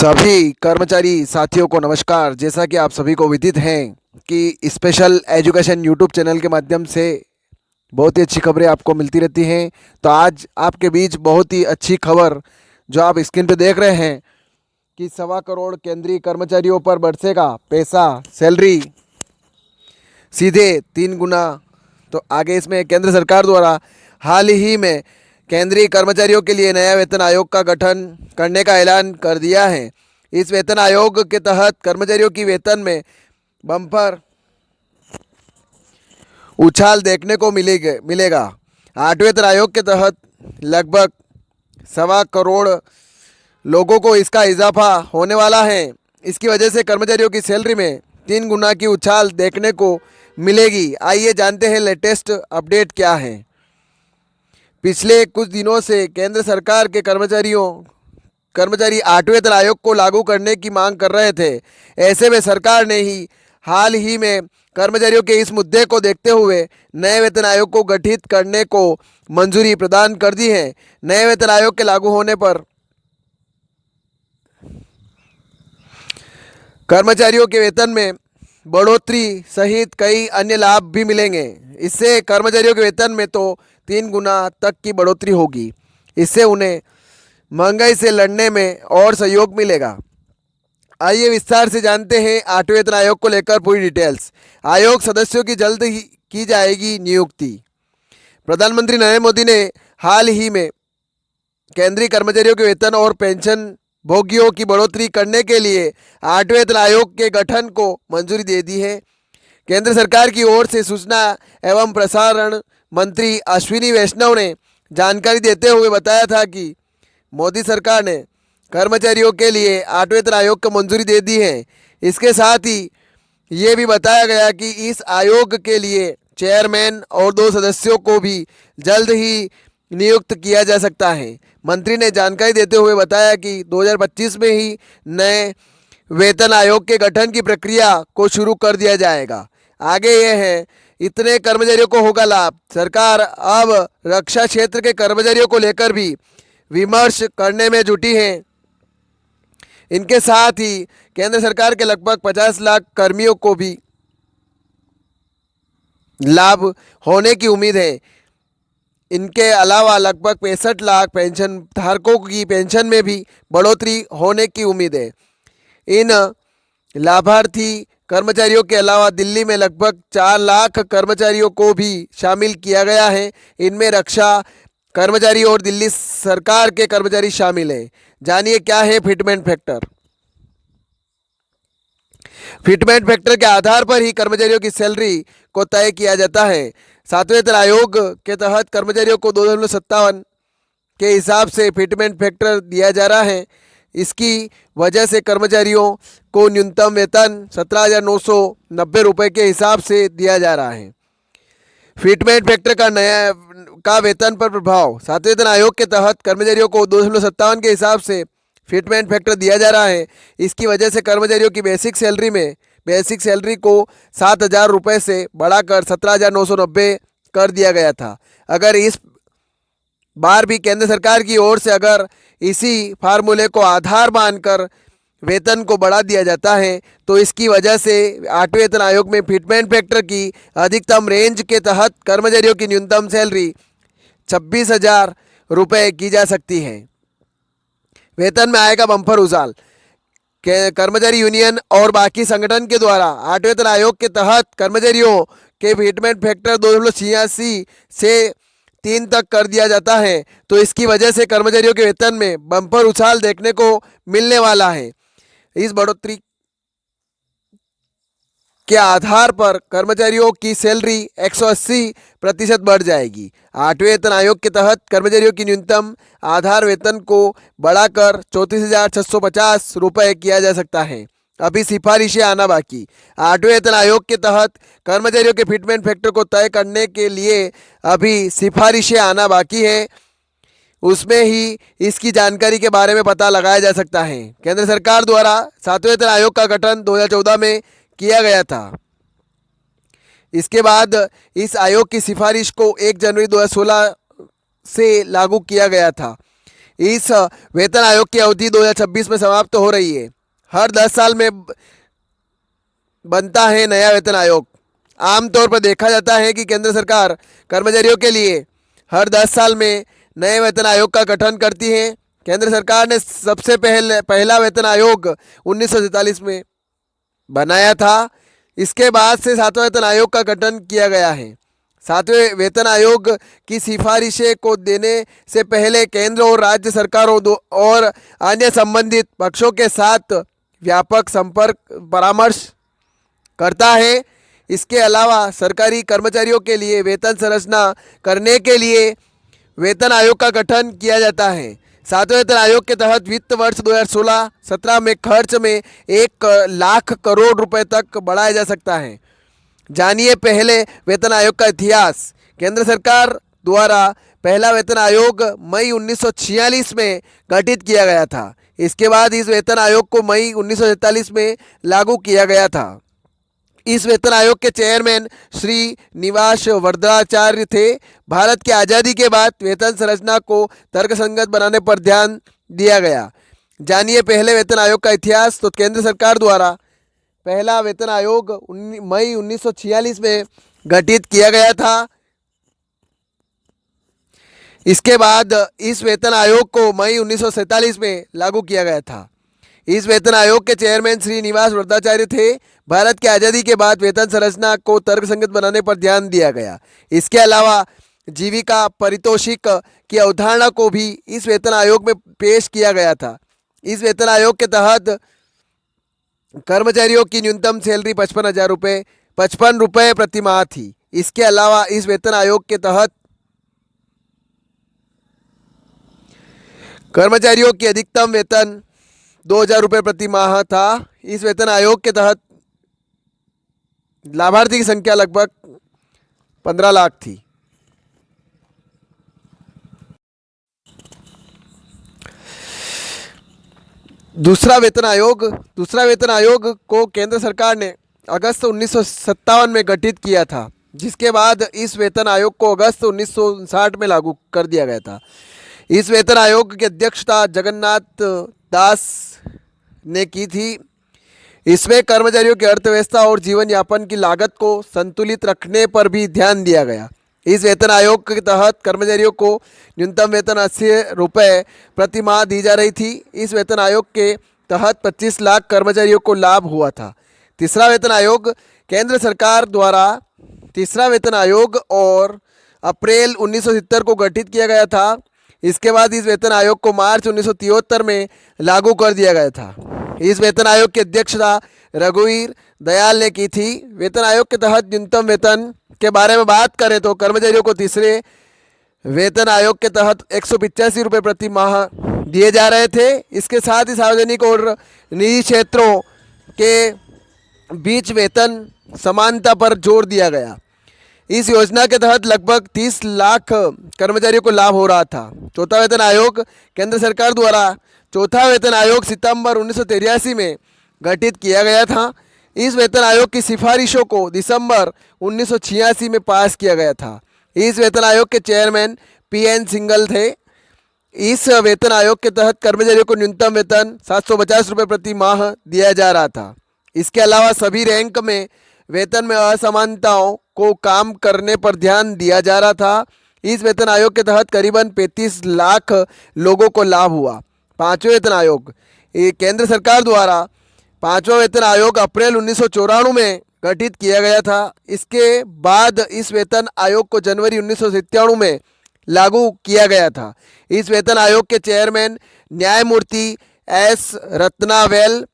सभी कर्मचारी साथियों को नमस्कार। जैसा कि आप सभी को विदित है कि स्पेशल एजुकेशन यूट्यूब चैनल के माध्यम से बहुत ही अच्छी खबरें आपको मिलती रहती हैं। तो आज आपके बीच बहुत ही अच्छी खबर जो आप स्क्रीन पे देख रहे हैं कि 1.25 करोड़ केंद्रीय कर्मचारियों पर बरसेगा पैसा, सैलरी सीधे 3 गुना। तो आगे इसमें केंद्र सरकार द्वारा हाल ही में केंद्रीय कर्मचारियों के लिए नया वेतन आयोग का गठन करने का ऐलान कर दिया है। इस वेतन आयोग के तहत कर्मचारियों की वेतन में बम्पर उछाल देखने को मिलेगा। 8वें वेतन आयोग के तहत लगभग 1.25 करोड़ लोगों को इसका इजाफा होने वाला है। इसकी वजह से कर्मचारियों की सैलरी में 3 गुना की उछाल देखने को मिलेगी। आइए जानते हैं लेटेस्ट अपडेट क्या है। पिछले कुछ दिनों से केंद्र सरकार के कर्मचारी 8वें वेतन आयोग को लागू करने की मांग कर रहे थे। ऐसे में सरकार ने हाल ही में कर्मचारियों के इस मुद्दे को देखते हुए नए वेतन आयोग को गठित करने को मंजूरी प्रदान कर दी है। नए वेतन आयोग के लागू होने पर कर्मचारियों के वेतन में बढ़ोतरी सहित कई अन्य लाभ भी मिलेंगे। इससे कर्मचारियों के वेतन में तो 3 गुना तक की बढ़ोतरी होगी। इससे उन्हें महंगाई से लड़ने में और सहयोग मिलेगा। आइए विस्तार से जानते हैं 8वें वेतन आयोग को लेकर पूरी डिटेल्स। आयोग सदस्यों की जल्द ही की जाएगी नियुक्ति। प्रधानमंत्री नरेंद्र मोदी ने हाल ही में केंद्रीय कर्मचारियों के वेतन और पेंशन भोगियों की बढ़ोतरी करने के लिए 8वें वेतन आयोग के गठन को मंजूरी दे दी है। केंद्र सरकार की ओर से सूचना एवं प्रसारण मंत्री अश्विनी वैष्णव ने जानकारी देते हुए बताया था कि मोदी सरकार ने कर्मचारियों के लिए 8वें वेतन आयोग को मंजूरी दे दी है। इसके साथ ही ये भी बताया गया कि इस आयोग के लिए चेयरमैन और 2 सदस्यों को भी जल्द ही नियुक्त किया जा सकता है। मंत्री ने जानकारी देते हुए बताया कि 2025 में ही नए वेतन आयोग के गठन की प्रक्रिया को शुरू कर दिया जाएगा। आगे यह है, इतने कर्मचारियों को होगा लाभ। सरकार अब रक्षा क्षेत्र के कर्मचारियों को लेकर भी विमर्श करने में जुटी है। इनके साथ ही केंद्र सरकार के लगभग 50 लाख कर्मियों को भी लाभ होने की उम्मीद है। इनके अलावा लगभग 65 लाख पेंशन धारकों की पेंशन में भी बढ़ोतरी होने की उम्मीद है। इन लाभार्थी कर्मचारियों के अलावा दिल्ली में लगभग 4 लाख कर्मचारियों को भी शामिल किया गया है। इनमें रक्षा कर्मचारी और दिल्ली सरकार के कर्मचारी शामिल हैं। जानिए क्या है फिटमेंट फैक्टर। फिटमेंट फैक्टर के आधार पर ही कर्मचारियों की सैलरी को तय किया जाता है। 7वें वेतन आयोग के तहत कर्मचारियों को 2.57 के हिसाब से फिटमेंट फैक्टर दिया जा रहा है। इसकी वजह से कर्मचारियों को न्यूनतम वेतन 17,990 रुपये के हिसाब से दिया जा रहा है। फिटमेंट फैक्टर का वेतन पर प्रभाव। 7वें वेतन आयोग के तहत कर्मचारियों को 2.57 के हिसाब से फिटमेंट फैक्टर दिया जा रहा है। इसकी वजह से कर्मचारियों की बेसिक सैलरी को 7,000 रुपये से बढ़ाकर 17,990 कर दिया गया था। अगर इस बार भी केंद्र सरकार की ओर से अगर इसी फार्मूले को आधार मानकर वेतन को बढ़ा दिया जाता है तो इसकी वजह से 8वें वेतन आयोग में फिटमेंट फैक्टर की अधिकतम रेंज के तहत कर्मचारियों की न्यूनतम सैलरी 26,000 रुपये की जा सकती है। वेतन में आएगा बम्पर उछाल। कर्मचारी यूनियन और बाकी संगठन के द्वारा 8वें वेतन आयोग के तहत कर्मचारियों के फिटमेंट फैक्टर 2.86 से 3 तक कर दिया जाता है। तो इसकी वजह से कर्मचारियों के वेतन में बम्पर उछाल देखने को मिलने वाला है। इस बढ़ोतरी के आधार पर कर्मचारियों की सैलरी 180% बढ़ जाएगी। 8वें वेतन आयोग के तहत कर्मचारियों की न्यूनतम आधार वेतन को बढ़ाकर 34,650 रुपये किया जा सकता है। अभी सिफारिशें आना बाकी। 8वें वेतन आयोग के तहत कर्मचारियों के फिटमेंट फैक्टर को तय करने के लिए अभी सिफारिशें आना बाकी है। उसमें ही इसकी जानकारी के बारे में पता लगाया जा सकता है। केंद्र सरकार द्वारा 7वें वेतन आयोग का गठन 2014 में किया गया था। इसके बाद इस आयोग की सिफारिश को 1 जनवरी 2016 से लागू किया गया था। इस वेतन आयोग की अवधि 2026 में समाप्त हो रही है। हर 10 साल में बनता है नया वेतन आयोग। आमतौर पर देखा जाता है कि केंद्र सरकार कर्मचारियों के लिए हर 10 साल में नए वेतन आयोग का गठन करती है। केंद्र सरकार ने सबसे पहला वेतन आयोग 1947 में बनाया था। इसके बाद से सातवें वेतन आयोग का गठन किया गया है। सातवें वेतन आयोग की सिफारिशें को देने से पहले केंद्र और राज्य सरकारों और अन्य संबंधित पक्षों के साथ व्यापक संपर्क परामर्श करता है। इसके अलावा सरकारी कर्मचारियों के लिए वेतन संरचना करने के लिए वेतन आयोग का गठन किया जाता है। सातवें वेतन आयोग के तहत वित्त वर्ष 2016-17 में खर्च में 1 लाख करोड़ रुपए तक बढ़ाया जा सकता है। जानिए पहले वेतन आयोग का इतिहास। केंद्र सरकार द्वारा पहला वेतन आयोग मई 1946 में गठित किया गया था। इसके बाद इस वेतन आयोग को मई 1947 में लागू किया गया था। इस वेतन आयोग के चेयरमैन श्री निवास वरदाचार्य थे। भारत की आज़ादी के बाद वेतन संरचना को तर्कसंगत बनाने पर ध्यान दिया गया। जानिए पहले वेतन आयोग का इतिहास। तो केंद्र सरकार द्वारा पहला वेतन आयोग मई 1946 में गठित किया गया था। इसके बाद इस वेतन आयोग को मई 1947 में लागू किया गया था। इस वेतन आयोग के चेयरमैन श्री निवास वरदाचार्य थे। भारत की आज़ादी के बाद वेतन संरचना को तर्कसंगत बनाने पर ध्यान दिया गया। इसके अलावा जीविका पारितोषिक की अवधारणा को भी इस वेतन आयोग में पेश किया गया था। इस वेतन आयोग के तहत कर्मचारियों की न्यूनतम सैलरी 55 रुपये प्रति माह थी। इसके अलावा इस वेतन आयोग के तहत कर्मचारियों की अधिकतम वेतन 2000 रुपये प्रति माह था। इस वेतन आयोग के तहत लाभार्थी की संख्या लगभग 15 लाख थी। दूसरा वेतन आयोग को केंद्र सरकार ने अगस्त 1957 में गठित किया था, जिसके बाद इस वेतन आयोग को अगस्त 1959 में लागू कर दिया गया था। इस वेतन आयोग की अध्यक्षता जगन्नाथ दास ने की थी। इसमें कर्मचारियों की अर्थव्यवस्था और जीवन यापन की लागत को संतुलित रखने पर भी ध्यान दिया गया। इस वेतन आयोग के तहत कर्मचारियों को न्यूनतम वेतन 80 रुपये प्रति माह दी जा रही थी। इस वेतन आयोग के तहत 25 लाख कर्मचारियों को लाभ हुआ था। तीसरा वेतन आयोग केंद्र सरकार द्वारा तीसरा वेतन आयोग और अप्रैल 1970 को गठित किया गया था। इसके बाद इस वेतन आयोग को मार्च 1973 में लागू कर दिया गया था। इस वेतन आयोग की अध्यक्षता रघुवीर दयाल ने की थी। वेतन आयोग के तहत न्यूनतम वेतन के बारे में बात करें तो कर्मचारियों को तीसरे वेतन आयोग के तहत 185 रुपये प्रति माह दिए जा रहे थे। इसके साथ ही सार्वजनिक और निजी क्षेत्रों के बीच वेतन समानता पर जोर दिया गया। इस योजना के तहत लगभग 30 लाख कर्मचारियों को लाभ हो रहा था। चौथा वेतन आयोग केंद्र सरकार द्वारा चौथा वेतन आयोग सितंबर 1983 में गठित किया गया था। इस वेतन आयोग की सिफारिशों को दिसंबर 1986 में पास किया गया था। इस वेतन आयोग के चेयरमैन PN सिंघल थे। इस वेतन आयोग के तहत कर्मचारियों को न्यूनतम वेतन 750 रुपये प्रति माह दिया जा रहा था। इसके अलावा सभी रैंक में वेतन में असमानताओं को कम करने पर ध्यान दिया जा रहा था। इस वेतन आयोग के तहत करीबन 35 लाख लोगों को लाभ हुआ। पाँचवें वेतन आयोग केंद्र सरकार द्वारा पाँचवा वेतन आयोग अप्रैल 1994 में गठित किया गया था। इसके बाद इस वेतन आयोग को जनवरी 1997 में लागू किया गया था। इस वेतन आयोग के चेयरमैन न्यायमूर्ति S रत्नावेल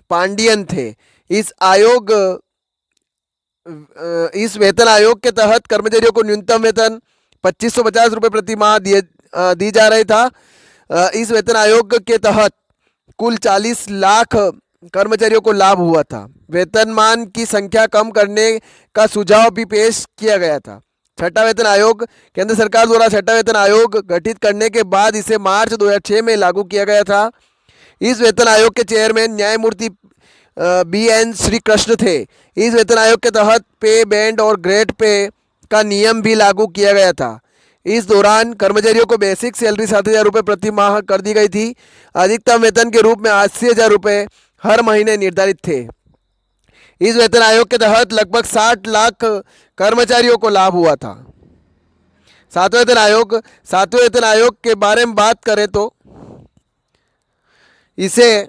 पांडियन थे। इस वेतन आयोग के तहत कर्मचारियों को न्यूनतम वेतन 2550 रुपये प्रति माह दी जा रही था। इस वेतन आयोग के तहत कुल 40 लाख कर्मचारियों को लाभ हुआ था। वेतनमान की संख्या कम करने का सुझाव भी पेश किया गया था। छठा वेतन आयोग केंद्र सरकार द्वारा छठा वेतन आयोग गठित करने के बाद इसे मार्च 2006 में लागू किया गया था। इस वेतन आयोग के चेयरमैन न्यायमूर्ति BN श्री कृष्ण थे। इस वेतन आयोग के तहत पे बैंड और ग्रेड पे का नियम भी लागू किया गया था। इस दौरान कर्मचारियों को बेसिक सैलरी 7,000 रुपये प्रति माह कर दी गई थी। अधिकतम वेतन के रूप में 80,000 रुपये हर महीने निर्धारित थे। इस वेतन आयोग के तहत लगभग 60 लाख कर्मचारियों को लाभ हुआ था। सातवें वेतन आयोग के बारे में बात करें तो इसे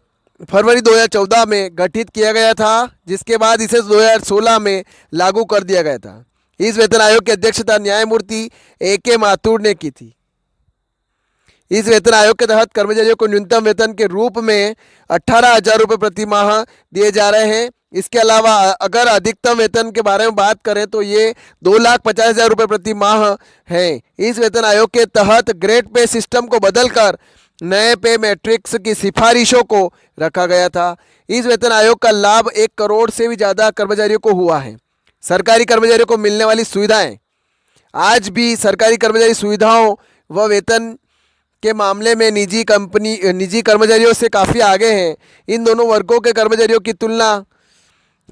फरवरी 2014 में गठित किया गया था, जिसके बाद इसे 2016 में लागू कर दिया गया था। इस वेतन आयोग की अध्यक्षता न्यायमूर्ति AK माथुर ने की थी। इस वेतन आयोग के तहत कर्मचारियों को न्यूनतम वेतन के रूप में 18,000 रुपये प्रति माह दिए जा रहे हैं। इसके अलावा अगर अधिकतम वेतन के बारे में बात करें तो ये 2,50,000 रुपये प्रति माह है। इस वेतन आयोग के तहत ग्रेड पे सिस्टम को बदलकर नए पे मैट्रिक्स की सिफारिशों को रखा गया था। इस वेतन आयोग का लाभ 1 करोड़ से भी ज़्यादा कर्मचारियों को हुआ है। सरकारी कर्मचारियों को मिलने वाली सुविधाएं, आज भी सरकारी कर्मचारी सुविधाओं व वेतन के मामले में निजी कर्मचारियों से काफ़ी आगे हैं। इन दोनों वर्गों के कर्मचारियों की तुलना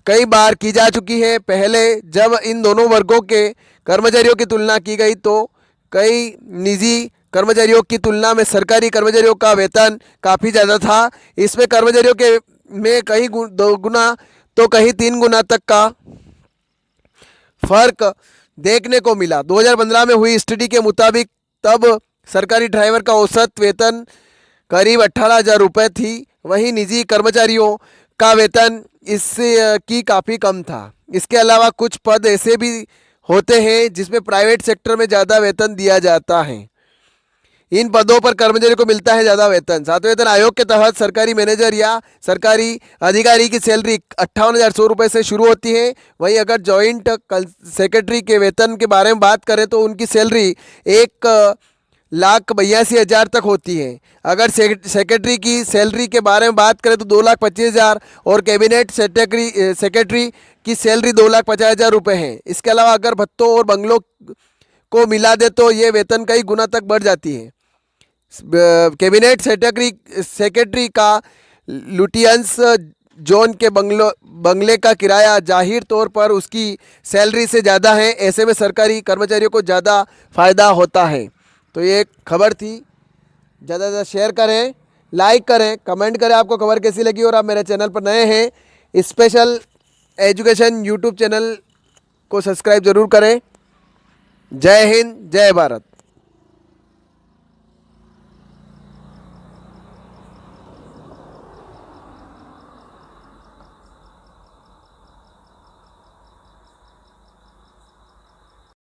कई बार की जा चुकी है। पहले जब इन दोनों वर्गों के कर्मचारियों की तुलना की गई तो कई निजी कर्मचारियों की तुलना में सरकारी कर्मचारियों का वेतन काफ़ी ज़्यादा था। इसमें कर्मचारियों के में कहीं 2 गुना तो कहीं 3 गुना तक का फर्क देखने को मिला। 2015 में हुई स्टडी के मुताबिक तब सरकारी ड्राइवर का औसत वेतन करीब 18,000 रुपये थी। वहीं निजी कर्मचारियों का वेतन इससे की काफ़ी कम था। इसके अलावा कुछ पद ऐसे भी होते हैं जिसमें प्राइवेट सेक्टर में ज़्यादा वेतन दिया जाता है। इन पदों पर कर्मचारी को मिलता है ज़्यादा वेतन। सातवें वेतन आयोग के तहत सरकारी मैनेजर या सरकारी अधिकारी की सैलरी 58,100 रुपये से शुरू होती है। वहीं अगर जॉइंट सेक्रेटरी के वेतन के बारे में बात करें तो उनकी सैलरी 1,82,000 तक होती है। अगर सेक्रेटरी की सैलरी के बारे में बात करें तो 2,25,000 और कैबिनेट सेक्रेटरी की सैलरी 2,50,000 रुपये है। इसके अलावा अगर भत्तों और बंगलों को मिला दे तो ये वेतन कई गुना तक बढ़ जाती है। कैबिनेट सेक्रेटरी का लुटियंस जोन के बंगले का किराया जाहिर तौर पर उसकी सैलरी से ज़्यादा है। ऐसे में सरकारी कर्मचारियों को ज़्यादा फ़ायदा होता है। तो ये एक खबर थी। ज़्यादा से ज़्यादा शेयर करें, लाइक करें, कमेंट करें आपको खबर कैसी लगी। और आप मेरे चैनल पर नए हैं, स्पेशल एजुकेशन यूट्यूब चैनल को सब्सक्राइब ज़रूर करें। जय हिंद, जय भारत।